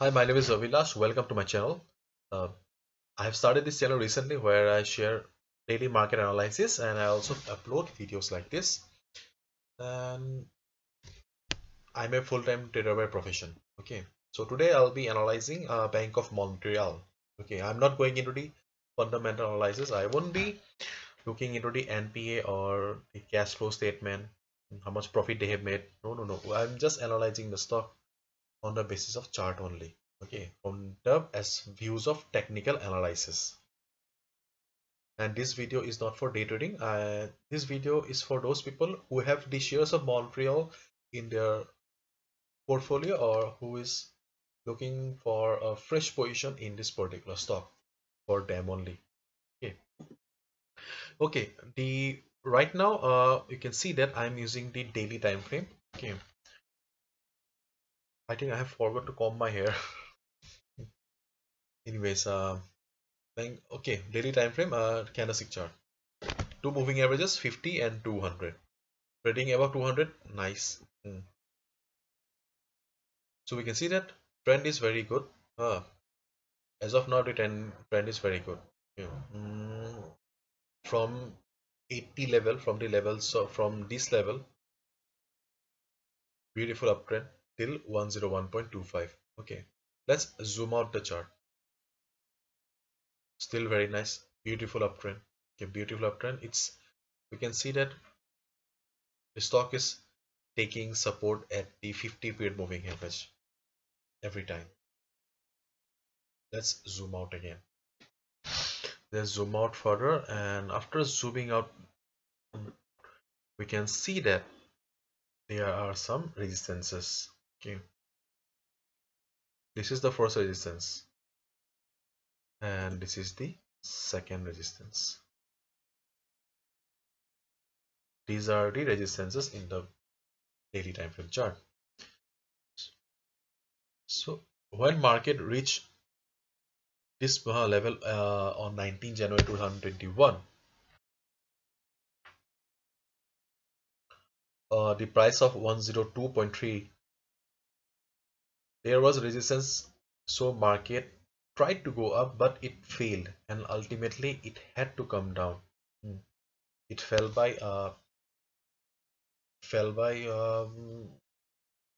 Hi, my name is Avilash. Welcome to my channel. Uh, I have started this channel recently where I share daily market analysis and I also upload videos like this. And I'm a full-time trader by profession. Okay, so today I'll be analyzing Bank of Montreal. Okay, I'm not going into the fundamental analysis. I won't be looking into the NPA or the cash flow statement, how much profit they have made. No, no, no. I'm just analyzing the stock on the basis of chart only. Okay, from the as views of technical analysis. And this video is not for day trading. This video is for those people who have the shares of Montreal in their portfolio or who is looking for a fresh position in this particular stock for them only. Okay, okay. The right now you can see that I'm using the daily time frame. Okay, I think I have forgot to comb my hair. Anyways, okay, daily time frame, candlestick chart. Two moving averages 50 and 200. Trading above 200, nice. So we can see that trend is very good. As of now, the trend is very good. You know, from 80 level, from the level, so from this level, beautiful uptrend till 101.25. Okay, let's zoom out the chart. Still very nice, beautiful uptrend. Okay, beautiful uptrend. It's we can see that the stock is taking support at the 50 period moving average every time. Let's zoom out again. Let's zoom out further, and after zooming out, we can see that there are some resistances. Okay, this is the first resistance, and this is the second resistance. These are the resistances in the daily time frame chart. So when market reach this level on 19 January 2021, the price of 102.3, there was resistance, so market tried to go up but it failed and ultimately it had to come down. It fell by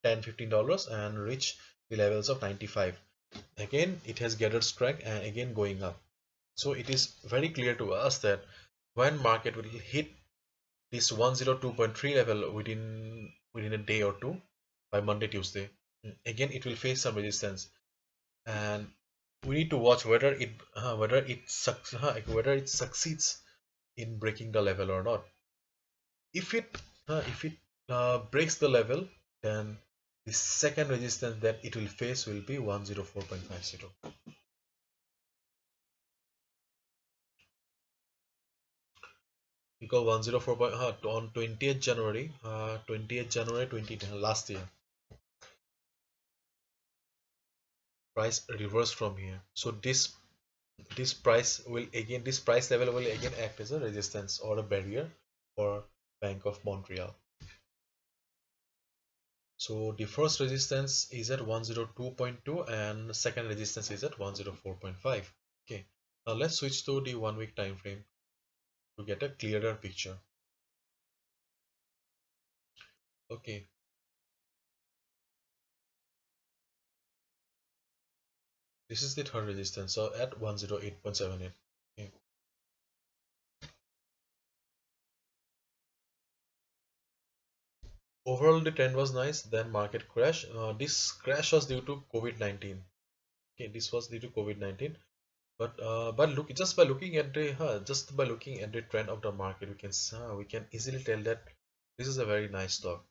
10-15 dollars and reached the levels of 95. Again it has gathered strength and again going up. So it is very clear to us that when market will hit this 102.3 level within a day or two, by Monday Tuesday, again it will face some resistance, and we need to watch whether it succeeds in breaking the level or not. If it breaks the level, then the second resistance that it will face will be 104.50, because 104 on 20th January 2010 last year, price reversed from here. So this price level will again act as a resistance or a barrier for Bank of Montreal. So the first resistance is at 102.2 and the second resistance is at 104.5. Okay, now let's switch to the 1 week time frame to get a clearer picture. Okay, this is the third resistance, so at 108.78. Okay. Overall the trend was nice, then market crash. This crash was due to COVID-19. Okay, this was due to COVID-19. But look, just by looking at the trend of the market, we can easily tell that this is a very nice stock.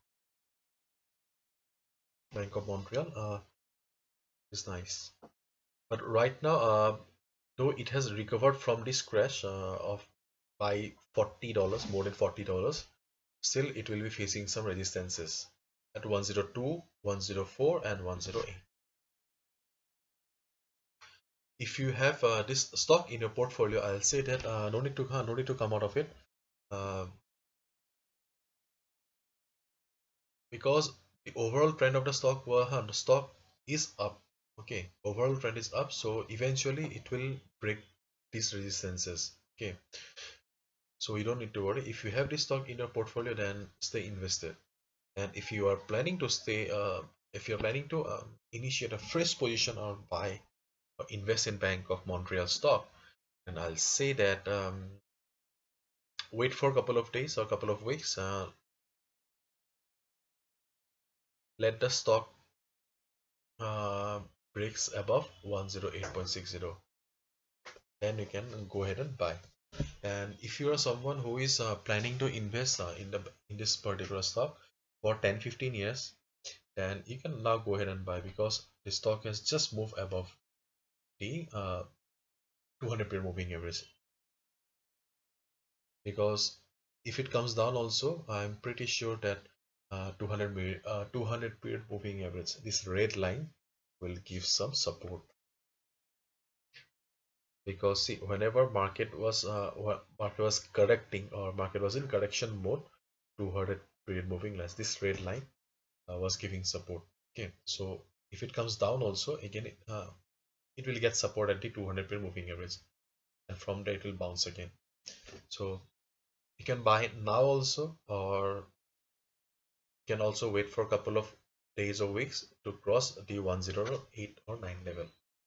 Bank of Montreal is nice. But right now, though it has recovered from this crash of by $40, more than $40, still it will be facing some resistances at 102, 104, and 108. If you have this stock in your portfolio, I'll say that no need to come out of it, uh, because the overall trend of the stock is up. Okay, overall trend is up, so eventually it will break these resistances. Okay, so you don't need to worry. If you have this stock in your portfolio, then stay invested. And if you are planning to stay, if you're planning to initiate a fresh position or buy or invest in Bank of Montreal stock, and I'll say that wait for a couple of days or a couple of weeks. Let the stock uh, breaks above 108.60. Then you can go ahead and buy. And if you are someone who is planning to invest in this particular stock for 10-15 years, then you can now go ahead and buy because the stock has just moved above the 200 period moving average. Because if it comes down also, I'm pretty sure that 200 period moving average, this red line will give some support. Because see, whenever market was correcting or market was in correction mode, 200 period moving lines, this red line was giving support. Okay, so if it comes down also, again it will get support at the 200 period moving average, and from there it will bounce again. So you can buy it now also, or you can also wait for a couple of days or weeks to cross the 108 or 9 level.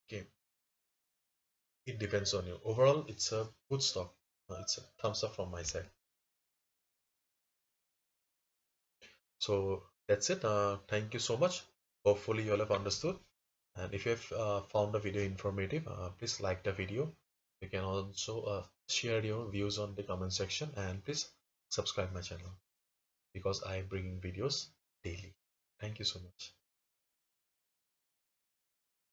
Okay, it depends on you. Overall, it's a good stock. It's a thumbs up from my side. So that's it. Thank you so much. Hopefully you all have understood. And if you have found the video informative, please like the video. You can also share your views on the comment section, and please subscribe my channel because I bring videos daily. Thank you so much.